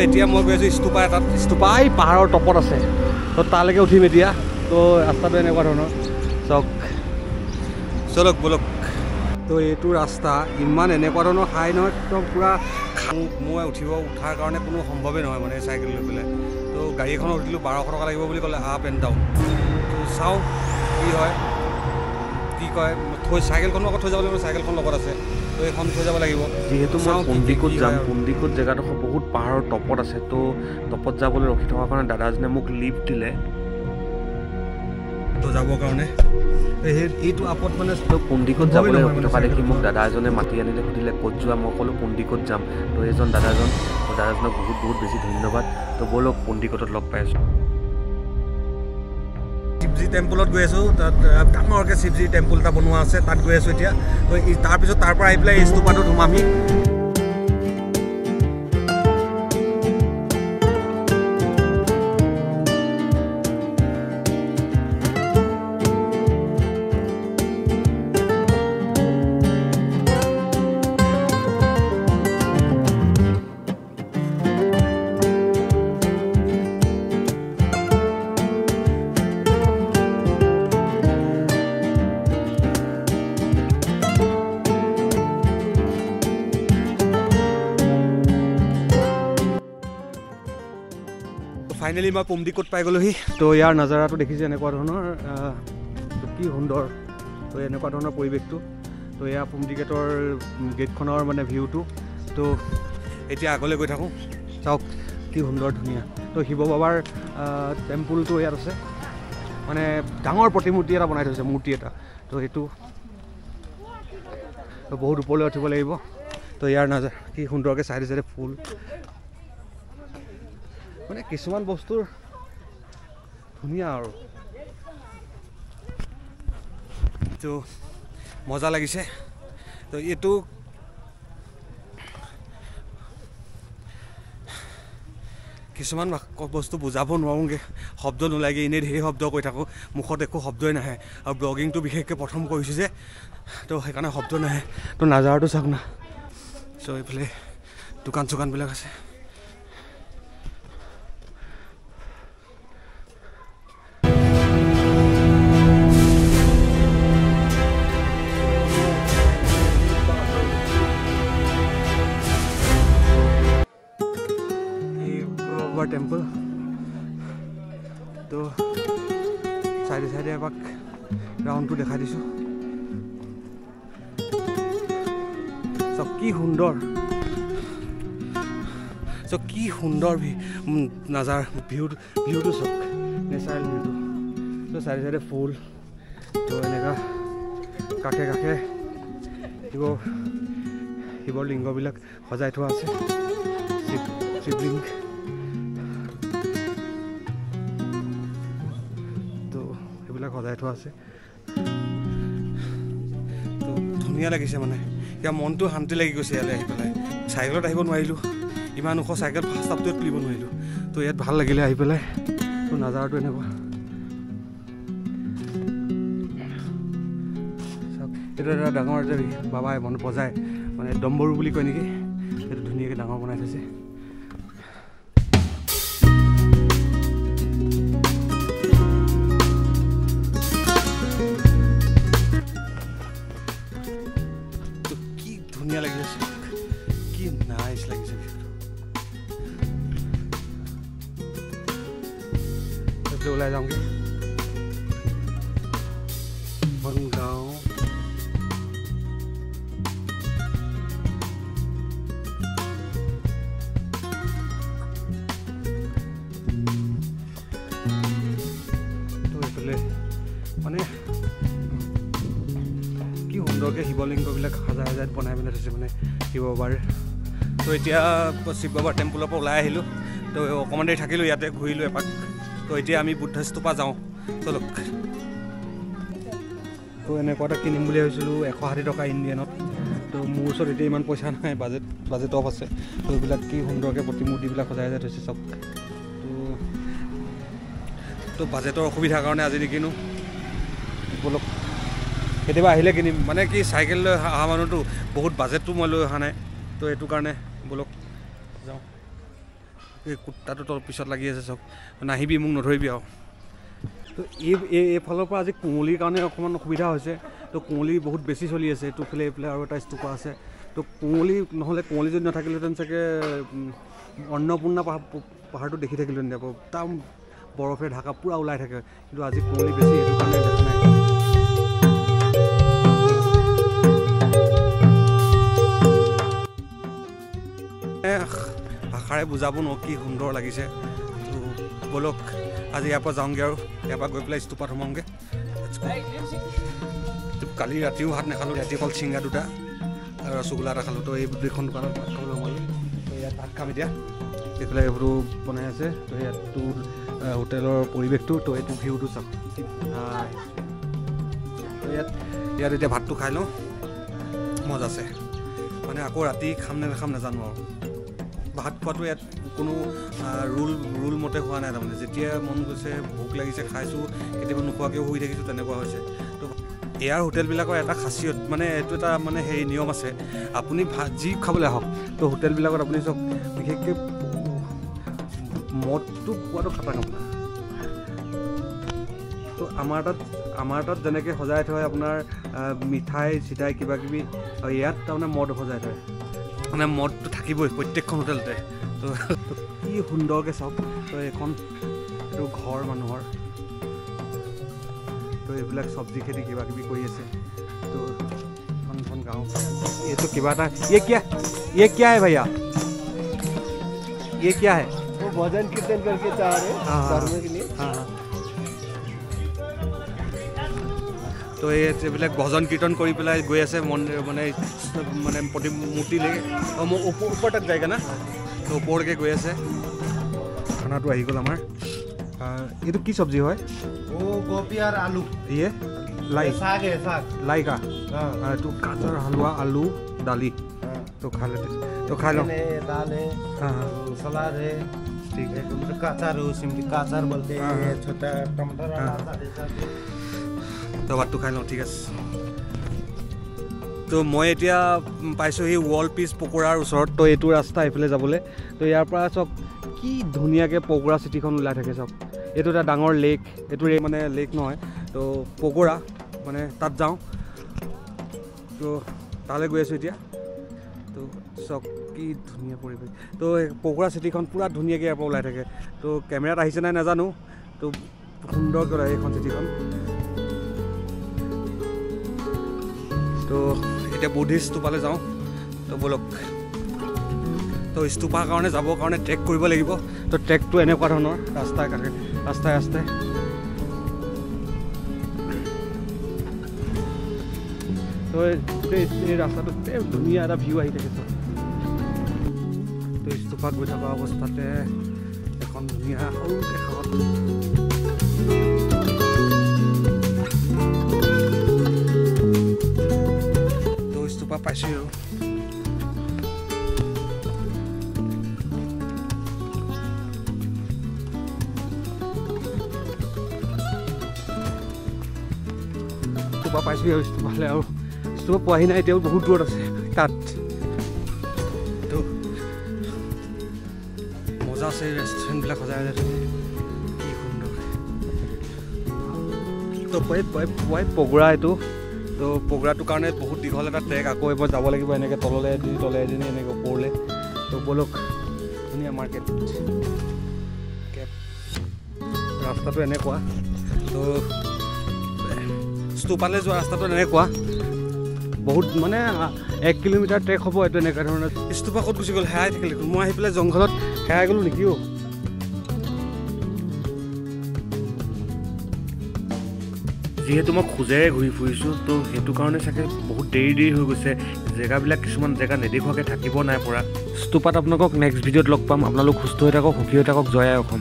এতিয়া মই গৈ আছোঁ স্তূপা এটাত স্তূপা এই পাহাৰৰ টপত আছে তো তালৈকে উঠিম এতিয়া তো ৰাস্তাটো এনেকুৱা ধৰণৰ চাওক চলক বলক তো এইটো ৰাস্তা ইমান এনেকুৱা ধৰণৰ হাই নহয় একদম পূৰা মই উঠাৰ কাৰণে কোনো সম্ভৱেই নহয় মানে চাইকেল লৈ পেলাই তো গাড়ী এখনত উঠিলোঁ 1200 টকা লাগিব বুলি ক'লে আপ এণ্ড ডাউন তো চাওঁ কি হয় কি কয় চাইকেলখনো আকৌ থৈ যাব লাগিব চাইকেলখন লগত আছে তো এইখন থৈ যাব লাগিব যিহেতু মই পুন্দিকত যাম পুন্দিকত জেগাডোখৰ বহুত পাহাৰৰ টপত আছে তো টপত যাবলৈ ৰখি থকাৰ কাৰণে দাদাজনে মোক লিফ্ট দিলে তো যাবৰ কাৰণে এইটো আপত মানে পুন্দিকত যাবলৈ ৰখি থকা দেখি মোক দাদা এজনে মাতি আনিলে সুধিলে ক'ত যোৱা মই ক'লোঁ পুন্দিকত যাম তো এইজন দাদাজনক বহুত বহুত বেছি ধন্যবাদ তো ব'লক পুন্দিকতত লগ পাই আছোঁ শিৱজী টেম্পলত গৈ আছোঁ তাত ডাঙৰকৈ শিৱজী টেম্পল এটা বনোৱা আছে তাত গৈ আছোঁ এতিয়া তো তাৰপিছত তাৰ পৰা আহি পেলাই এই স্তূপাটোত সোমামি ফাইনেলি মই পুন্দিকত পাই গ'লোহি তো ইয়াৰ নাজাৰাটো দেখিছে এনেকুৱা ধৰণৰ কি সুন্দৰ তো এনেকুৱা ধৰণৰ পৰিৱেশটো তো এয়া পুন্দিকতৰ গেটখনৰ মানে ভিউটো তো এতিয়া আগলৈ গৈ থাকোঁ চাওক কি সুন্দৰ ধুনীয়া তো শিৱ বাবাৰ টেম্পলটো ইয়াত আছে মানে ডাঙৰ প্ৰতিমূৰ্তি এটা বনাই থৈছে মূৰ্তি এটা তো সেইটো বহুত ওপৰলৈ উঠিব লাগিব তো ইয়াৰ নাজাৰা কি সুন্দৰকৈ চাইডে চাইডে ফুল মানে কিছুমান বস্তুৰ ধুনীয়া আৰু তো মজা লাগিছে তো এইটো কিছুমান বস্তু বুজাব নোৱাৰোঁগৈ শব্দ নোলাগে এনেই ধেৰ শব্দ কৈ থাকোঁ মুখত একো শব্দই নাহে আৰু ব্লগিংটো বিশেষকৈ প্ৰথম কৰিছোঁ যে তো সেইকাৰণে শব্দ নাহে তো নাজাৰাটো চাওক না চ' এইফালে দোকান চোকানবিলাক আছে টেম্পল তো চাইডে চাইডে এপাক ৰাউণ্ডটো দেখাই দিছোঁ চব কি সুন্দৰ চব কি সুন্দৰ নাজাৰ ভিউটো চব নেচাৰেল ভিউটো তো চাইডে চাইডে ফুল তো এনেকুৱা কাষে কাষে শিৱৰ লিংগবিলাক সজাই থোৱা আছে শিৱলিংগ সজাই থোৱা আছে তো ধুনীয়া লাগিছে মানে এতিয়া মনটো শান্তি লাগি গৈছে ইয়ালৈ আহি পেলাই চাইকেলত আহিব নোৱাৰিলোঁ ইমান ওখ চাইকেল ফাৰ্ষ্ট আপটোত তুলিব নোৱাৰিলোঁ তো ইয়াত ভাল লাগিলে আহি পেলাই তো নাজাৰাটো এনেকুৱা এইটো এটা ডাঙৰ যে বাবাই মন বজাই মানে ডম্বৰু বুলি কয় নেকি সেইটো ধুনীয়াকৈ ডাঙৰ বনাই থৈছে ধুনীয়া লাগিছে কি নাইচ লাগিছে ওলাই যাওঁগৈ বনগাঁও তো এইফালে মানে কি সুন্দৰকৈ শিৱলিংগবিলাক হাজাৰ হাজাৰ বনাই পেলাই থৈছে মানে শিৱ বাবাৰ তো এতিয়া শিৱ বাবাৰ টেম্পলৰ পৰা ওলাই আহিলোঁ তো অকণমান দেৰি থাকিলোঁ ইয়াতে ঘূৰিলোঁ এপাক তো এতিয়া আমি বুদ্ধ স্তূপা যাওঁ চলক তো এনেকুৱা এটা কিনিম বুলি ভাবিছিলোঁ 160 টকা ইণ্ডিয়ানত তো মোৰ ওচৰত এতিয়া ইমান পইচা নাই বাজেট অফ আছে তো এইবিলাক কি সুন্দৰকৈ প্ৰতিমূৰ্তিবিলাক সজাই সজাই থৈছে চব তো বাজেটৰ অসুবিধাৰ কাৰণে আজি নিকিনো বলক কেতিয়াবা আহিলে কিনিম মানে কি চাইকেল লৈ অহা মানুহটো বহুত বাজেটটো মই লৈ অহা নাই তো এইটো কাৰণে বলক যাওঁ এই কুৰ্তাটো তোৰ পিছত লাগি আছে চাওক নাহিবি মোক নধৰিবি আৰু তো এইফালৰ পৰা আজি কুঁৱলীৰ কাৰণে অকণমান অসুবিধা হৈছে তো কুঁৱলী বহুত বেছি চলি আছে এইটোফালে এইফালে আৰু এটা স্তূপা আছে তো কুঁৱলী নহ'লে কুঁৱলী যদি নাথাকিলেহেঁতেন চাগে অন্নপূৰ্ণা পাহাৰটো দেখি থাকিলোহেঁতেন একদম বৰফে ঢাকা পূৰা ওলাই থাকে কিন্তু আজি কুঁৱলী বেছি সেইটো কাৰণে দেখা নাই ভাষাৰে বুজাব নোৱাৰো কি সুন্দৰ লাগিছে তো বলক আজি ইয়াৰ পৰা যাওঁগৈ আৰু ইয়াৰ পৰা গৈ পেলাই স্তূপাত সোমাওঁগৈ কালি ৰাতিও ভাত নাখালোঁ ৰাতি অকল চিংৰা দুটা আৰু ৰসগোল্লা এটা খালোঁ তো এই দুইখন দোকানত ভাত খাবলৈ সোমালোঁ তো ইয়াত ভাত খাম এতিয়া এইফালে এইবোৰো বনাই আছে তো ইয়াততো হোটেলৰ পৰিৱেশটো তো এইটো ভিউটো চাওক তো ইয়াত এতিয়া ভাতটো খাই লওঁ মজা আছে মানে আকৌ ৰাতি খাম নে নাখাম নাজানো আৰু ভাত খোৱাটো ইয়াত কোনো ৰুল মতে হোৱা নাই তাৰমানে যেতিয়া মন গৈছে ভোক লাগিছে খাইছোঁ কেতিয়াবা নোখোৱাকৈও শুই থাকিছোঁ তেনেকুৱা হৈছে তো এয়াৰ হোটেলবিলাকৰ এটা খাচিয়ত মানে এইটো এটা মানে হেৰি নিয়ম আছে আপুনি যি খাবলৈ আহক তো হোটেলবিলাকত আপুনি চব বিশেষকৈ মদটো পোৱাটো খাটাং আপোনাৰ তো আমাৰ তাত যেনেকৈ সজাই থয় আপোনাৰ মিঠাই চিঠাই কিবা কিবি ইয়াত তাৰমানে মদ সজাই থয় মানে মদটো থাকিবই প্ৰত্যেকখন হোটেলতে তো কি সুন্দৰকৈ চাওক তো এইটো ঘৰ মানুহৰ তো এইবিলাক চব্জি খেতি কিবা কিবি কৰি আছে তো এখন গাঁও এইটো কিবা এটা ये क्या है भैया ये क्या है वो भजन कीर्तन करके चाह रहे करने के लिए তো এইবিলাক ভজন কীৰ্তন কৰি পেলাই গৈ আছে মন্দিৰ মানে প্ৰতিমূৰ্তিলৈকে ওপৰ তাত যায়গৈ না তো ওপৰলৈকে গৈ আছে খানাটো আহি গ'ল আমাৰ এইটো কি চব্জি হয় वो गोभी और आलू ये लाई साग है साग लाई का हाँ तो गाजर हलवा आलू दाली तो खा लेते तो खा लो दाल है हाँ हाँ सलाद है ठीक है काचार है उसमें काचार बोलते हाँ, हैं हाँ। छोटा टमाटर हाँ। তো ভাতটো খাই লওঁ ঠিক আছে তো মই এতিয়া পাইছোঁহি ৱল পিচ পকোৰাৰ ওচৰত তো এইটো ৰাস্তা এইফালে যাবলৈ তো ইয়াৰ পৰা চব কি ধুনীয়াকৈ পকোৰা চিটিখন ওলাই থাকে চব এইটো এটা ডাঙৰ লেক এইটো মানে লেক নহয় তো পকোৰা মানে তাত যাওঁ তো তালৈ গৈ আছোঁ এতিয়া তো চব কি ধুনীয়া পৰিৱেশ তো পকোৰা চিটিখন পূৰা ধুনীয়াকৈ ইয়াৰ পৰা ওলাই থাকে তো কেমেৰাত আহিছে নাই নাজানো তো সুন্দৰকৈ ওলাই এইখন চিটিখন তো এতিয়া বুদ্ধিষ্ট স্তূপালৈ যাওঁ তো বলক তো স্তূপাৰ কাৰণে যাবৰ কাৰণে ট্ৰেক কৰিব লাগিব তো ট্ৰেকটো এনেকুৱা ধৰণৰ ৰাস্তাই তো এই ৰাস্তাটো ধুনীয়া এটা ভিউ আহি থাকে তো স্তূপাত গৈ থকা অৱস্থাতে এখন ধুনীয়া সৰু এখন পাইছোঁ আৰু স্তূপা পাইছোঁ আৰু স্তূপালে আৰু স্তূপা পোৱাহি নাই এতিয়াও বহুত দূৰত আছে তাত তো মজা আছে ৰেষ্টুৰেণ্টবিলাক সজাই কি সুন্দৰ তো পকোৰা এইটো তো পকোৰাটোৰ কাৰণে বহুত দীঘল এটা ট্ৰেক আকৌ এবাৰ যাব লাগিব এনেকৈ তললৈ এদিন এনেকৈ ওপৰলৈ তো বলক ধুনীয়া মাৰ্কেট কেব ৰাস্তাটো এনেকুৱা তো স্তূপালৈ যোৱা ৰাস্তাটো এনেকুৱা বহুত মানে 1 কিলোমিটাৰ ট্ৰেক হ'ব এইটো এনেকুৱা ধৰণৰ স্তূপা ক'ত গুচি গ'ল হেৰাই থাকিলে মই আহি পেলাই জংঘলত হেৰাই গ'লোঁ নেকি অ' যিহেতু মই খোজেৰে ঘূৰি ফুৰিছোঁ তো সেইটো কাৰণে চাগে বহুত দেৰি হৈ গৈছে জেগাবিলাক কিছুমান জেগা নেদেখুৱাকৈ থাকিব নাই পৰা স্তূপাত আপোনালোকক নেক্সট ভিডিঅ'ত লগ পাম আপোনালোক সুস্থ হৈ থাকক সুখী হৈ থাকক জয় আই অসম।